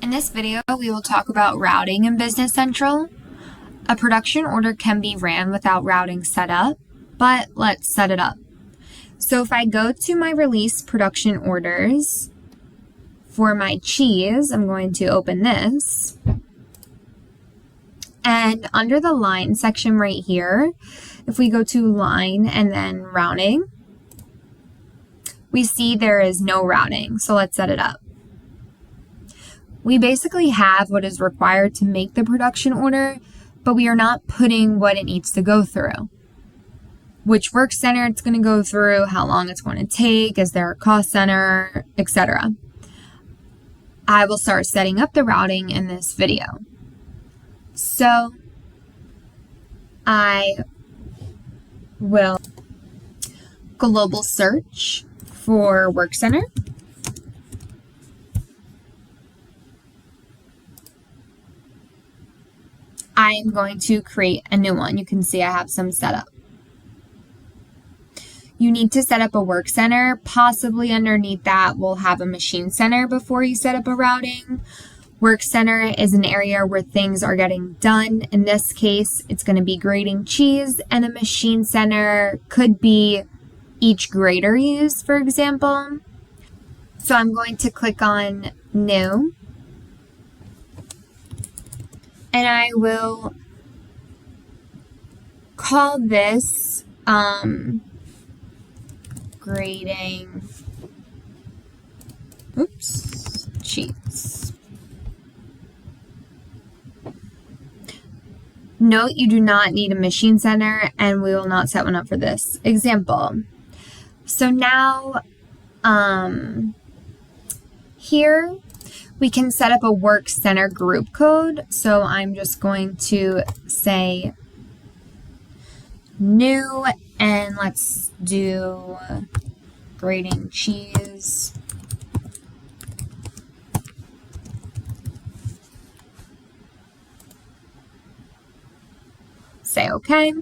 In this video, we will talk about routing in Business Central. A production order can be ran without routing set up, but let's set it up. So if I go to my release production orders for my cheese, I'm going to open this. And under the line section right here, if we go to line and then routing, we see there is no routing. So let's set it up. We basically have what is required to make the production order, but we are not putting what it needs to go through. Which work center it's going to go through, how long it's going to take, is there a cost center, etc. I will start setting up the routing in this video. So I will global search for work center. I'm going to create a new one. You can see I have some set up. You need to set up a work center. Possibly underneath that, we'll have a machine center before you set up a routing. Work center is an area where things are getting done. In this case, it's going to be grating cheese, and a machine center could be each grater used, for example. So I'm going to click on New. And I will call this grating cheese. Note you do not need a machine center, and we will not set one up for this example. So now here we can set up a work center group code. So I'm just going to say new, and let's do grating cheese. Say okay.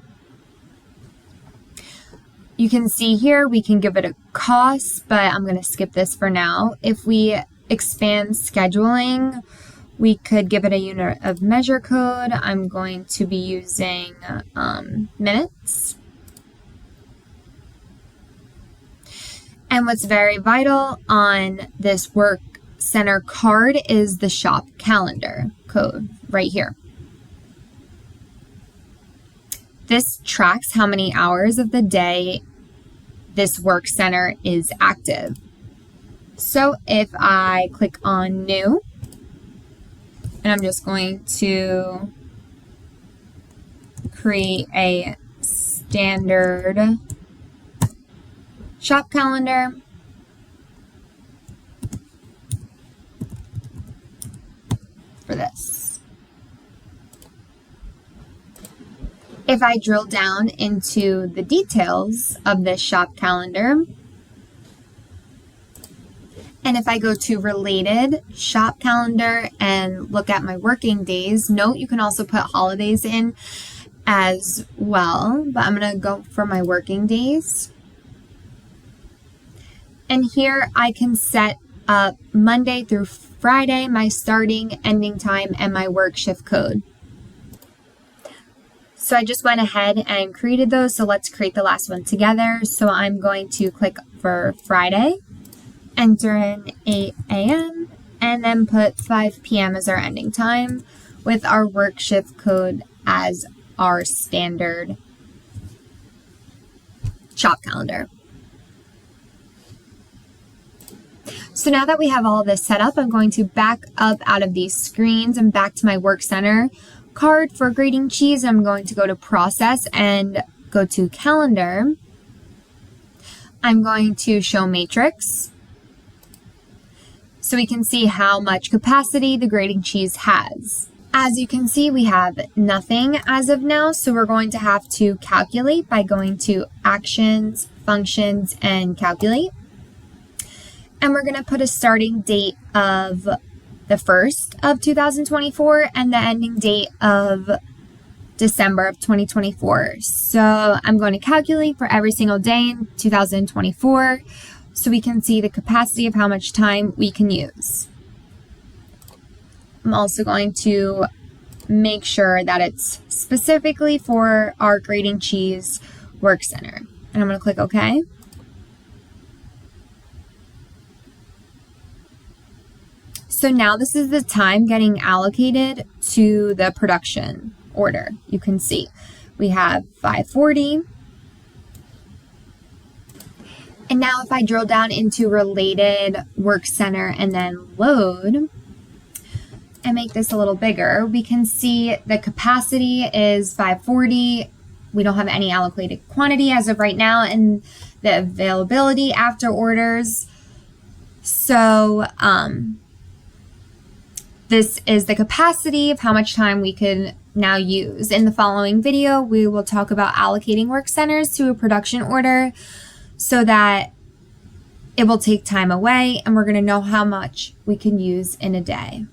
You can see here we can give it a cost, but I'm going to skip this for now. If we expand scheduling, we could give it a unit of measure code. I'm going to be using minutes. And what's very vital on this work center card is the shop calendar code right here. This tracks how many hours of the day this work center is active. So if I click on new, and I'm just going to create a standard shop calendar. For this. If I drill down into the details of this shop calendar, and if I go to related shop calendar and look at my working days, note you can also put holidays in as well, but I'm going to go for my working days. And here I can set up Monday through Friday, my starting, ending time, and my work shift code. So I just went ahead and created those. So let's create the last one together. So I'm going to click for Friday, enter in 8 a.m., and then put 5 p.m. as our ending time with our work shift code as our standard shop calendar. So now that we have all this set up, I'm going to back up out of these screens and back to my work center card for grating cheese. I'm going to go to process and go to calendar. I'm going to show matrix so we can see how much capacity the grating cheese has. As you can see, we have nothing as of now, so we're going to have to calculate by going to actions, functions, and calculate. And we're going to put a starting date of the 1st of 2024 and the ending date of December of 2024. So I'm going to calculate for every single day in 2024 so we can see the capacity of how much time we can use. I'm also going to make sure that it's specifically for our grating cheese work center. And I'm going to click OK. So now this is the time getting allocated to the production order. You can see we have 540. And now if I drill down into related work center and then load and make this a little bigger, we can see the capacity is 540. We don't have any allocated quantity as of right now, and the availability after orders. So this is the capacity of how much time we could now use. In the following video, we will talk about allocating work centers to a production order so that it will take time away and we're going to know how much we can use in a day.